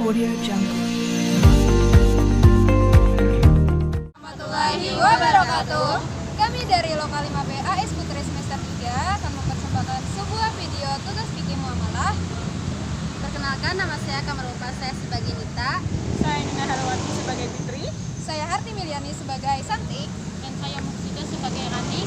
Audio Jungle. Warahmatullahi wabarakatuh. Kami dari Lokal 5B AS Putri semester 3 akan mempersembahkan sebuah video tugas fikih muamalah. Perkenalkan, nama saya Kamarulfa, saya sebagai Nita. Saya Nina Harwati sebagai Fitri. Saya Harti Miliani sebagai Santi. Dan saya Muksida sebagai Rani.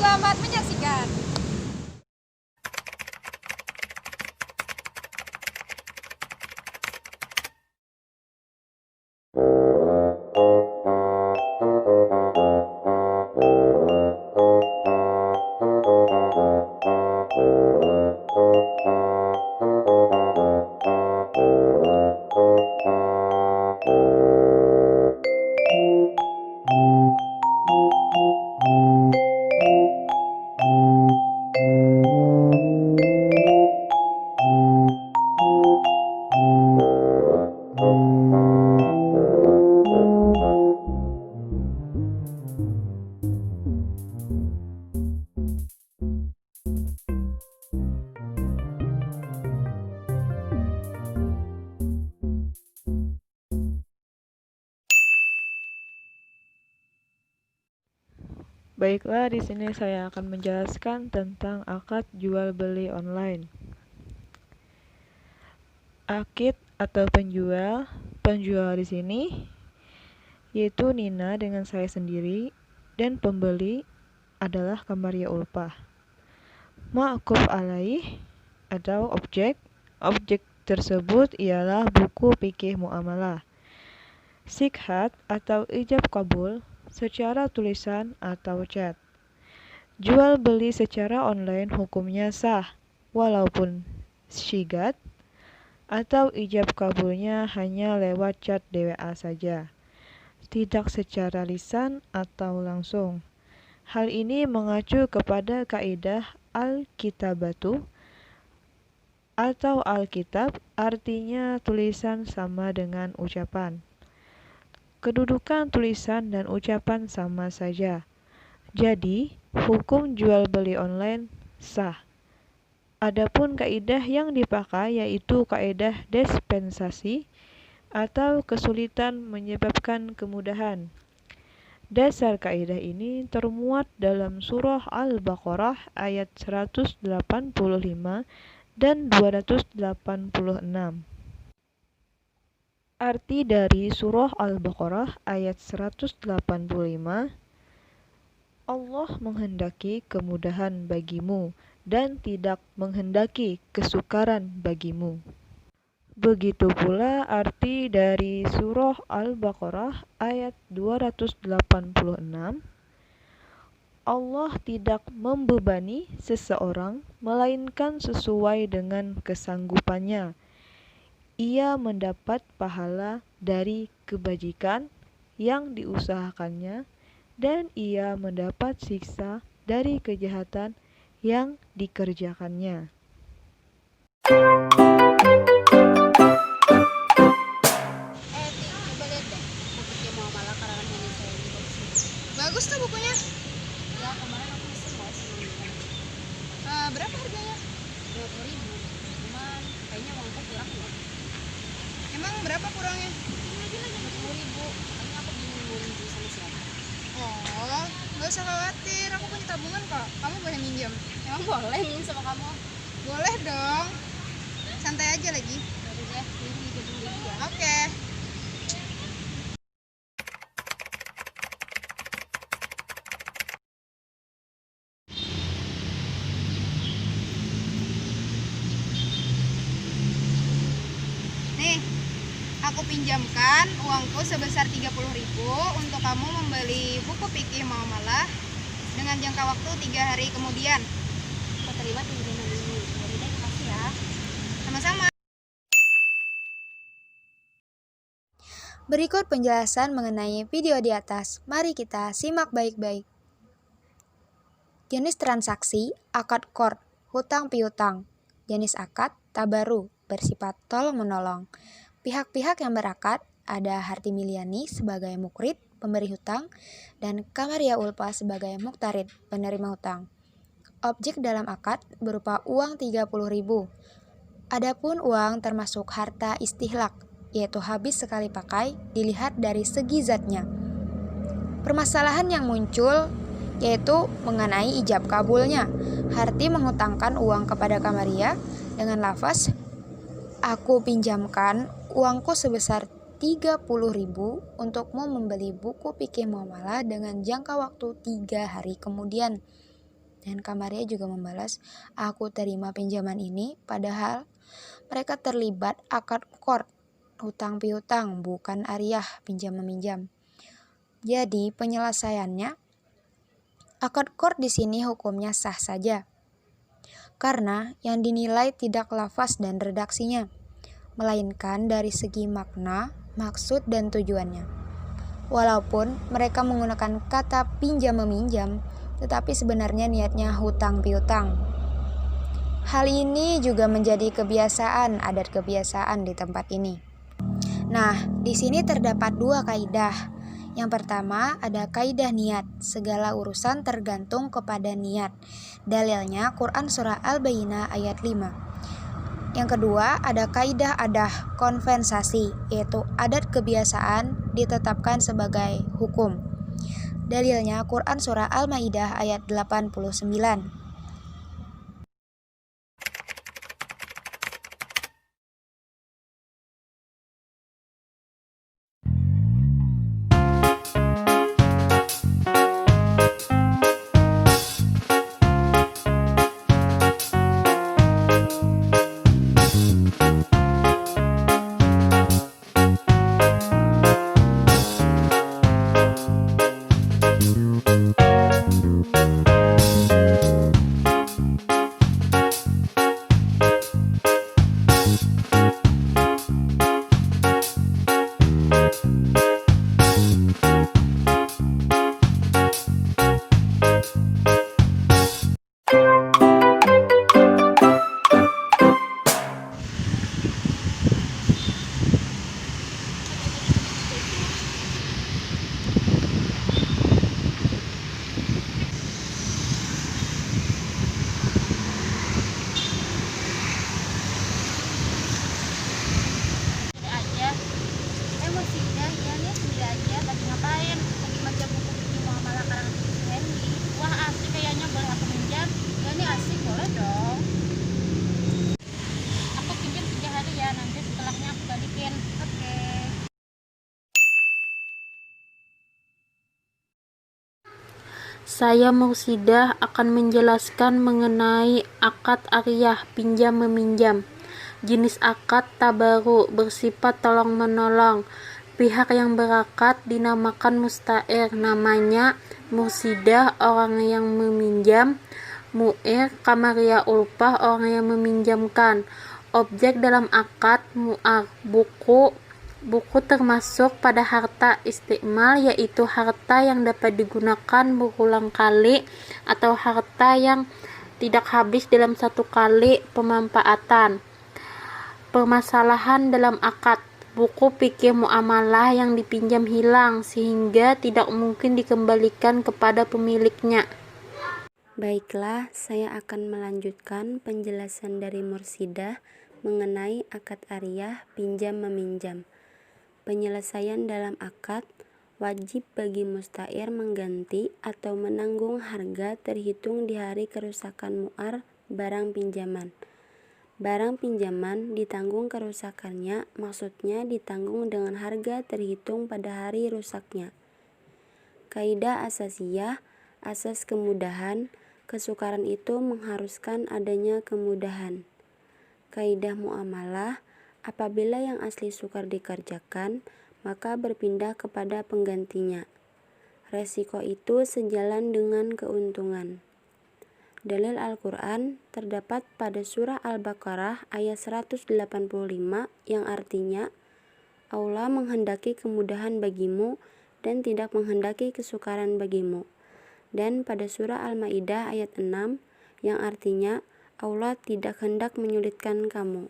Selamat menyaksikan. Baiklah, di sini saya akan menjelaskan tentang akad jual beli online. Akid atau penjual di sini yaitu Nina dengan saya sendiri, dan pembeli adalah Kamaria Ulfa. Ma'quf alaih atau objek tersebut ialah buku fikih muamalah. Sikhat atau ijab kabul secara tulisan atau chat. Jual beli secara online hukumnya sah, walaupun syigat atau ijab kabulnya hanya lewat chat DWA saja, tidak secara lisan atau langsung. Hal ini mengacu kepada kaidah al-kitabatu atau alkitab, artinya tulisan sama dengan ucapan. Kedudukan tulisan dan ucapan sama saja. Jadi, hukum jual beli online sah. Adapun kaidah yang dipakai yaitu kaidah dispensasi atau kesulitan menyebabkan kemudahan. Dasar kaidah ini termuat dalam surah Al-Baqarah ayat 185 dan 286. Arti dari surah Al-Baqarah ayat 185, Allah menghendaki kemudahan bagimu dan tidak menghendaki kesukaran bagimu. Begitu pula arti dari surah Al-Baqarah ayat 286, Allah tidak membebani seseorang melainkan sesuai dengan kesanggupannya. Ia mendapat pahala dari kebajikan yang diusahakannya, dan ia mendapat siksa dari kejahatan yang dikerjakannya. Coba lihat deh buku fikih muamalah karangan Indonesia ini bagus. Bagus tuh bukunya. Ya, kemarin aku pesen loh sama Nina. Berapa harganya? 20.000. Cuman kayaknya uangku kurang ya. Emang berapa kurangnya? Ini aja lah 20.000. Makanya aku bingung mau minjem sama siapa. Oh, nggak usah khawatir. Aku punya tabungan kok. Kamu boleh minjem. Emang boleh minjem sama kamu? Boleh dong. Santai aja lagi. Baru deh, ini 30.000 ya. Oke. Nih, aku pinjamkan uangku sebesar 30.000 untuk kamu membeli buku fikih muamalah dengan jangka waktu 3 hari kemudian. Aku terima pinjaman ini. Baru deh, makasih ya. Sama-sama. Berikut penjelasan mengenai video di atas. Mari kita simak baik-baik. Jenis transaksi, akad qard, hutang piutang. Jenis akad, tabaru, bersifat tolong-menolong. Pihak-pihak yang berakad ada Harti Miliani sebagai mukrid, pemberi hutang, dan Kamaria Ulfa sebagai muktarid, penerima hutang. Objek dalam akad berupa uang 30.000. Adapun uang termasuk harta istihlak. yaitu habis sekali pakai, dilihat dari segi zatnya. Permasalahan yang muncul yaitu mengenai ijab kabulnya. Harti menghutangkan uang kepada Kamaria dengan lafaz, "Aku pinjamkan uangku sebesar 30.000 untukmu membeli buku fikih muamalah dengan jangka waktu 3 hari kemudian." Dan Kamaria juga membalas, "Aku terima pinjaman ini," padahal mereka terlibat akad qard, hutang piutang, bukan ariyah, pinjam meminjam. Jadi penyelesaiannya, akad qard di sini hukumnya sah saja, karena yang dinilai tidak lafaz dan redaksinya, melainkan dari segi makna, maksud, dan tujuannya. Walaupun mereka menggunakan kata pinjam meminjam, tetapi sebenarnya niatnya hutang piutang. Hal ini juga menjadi kebiasaan, adat kebiasaan di tempat ini. Nah, di sini terdapat 2 kaidah. Yang pertama ada kaidah niat, segala urusan tergantung kepada niat. Dalilnya Quran Surah Al-Bayyinah ayat 5. Yang kedua ada kaidah adah konvensasi, yaitu adat kebiasaan ditetapkan sebagai hukum. Dalilnya Quran Surah Al-Maidah ayat 89. Saya Mursidah akan menjelaskan mengenai akad ariyah pinjam meminjam. Jenis akad tabaru bersifat tolong-menolong. Pihak yang berakad dinamakan musta'ir, namanya Mursidah orang yang meminjam, mu'ir Kamaria ulpah orang yang meminjamkan. Objek dalam akad mu'ar, buku termasuk pada harta istiqmal, yaitu harta yang dapat digunakan berulang kali atau harta yang tidak habis dalam satu kali pemanfaatan. Permasalahan dalam akad, buku fikih muamalah yang dipinjam hilang sehingga tidak mungkin dikembalikan kepada pemiliknya. Baiklah, saya akan melanjutkan penjelasan dari Mursidah mengenai akad ariyah pinjam meminjam. Penyelesaian dalam akad, wajib bagi musta'ir mengganti atau menanggung harga terhitung di hari kerusakan mu'ar barang pinjaman. Barang pinjaman ditanggung kerusakannya, maksudnya ditanggung dengan harga terhitung pada hari rusaknya. Kaidah asasiyah, asas kemudahan, kesukaran itu mengharuskan adanya kemudahan. Kaidah muamalah, apabila yang asli sukar dikerjakan, maka berpindah kepada penggantinya. Resiko itu sejalan dengan keuntungan. Dalil Al-Quran terdapat pada surah Al-Baqarah ayat 185 yang artinya, Allah menghendaki kemudahan bagimu dan tidak menghendaki kesukaran bagimu. Dan pada surah Al-Maidah ayat 6 yang artinya, Allah tidak hendak menyulitkan kamu.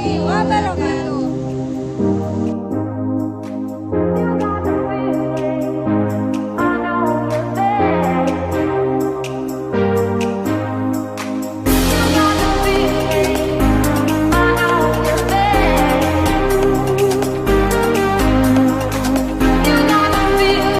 warahmatullahi wabarakatuh.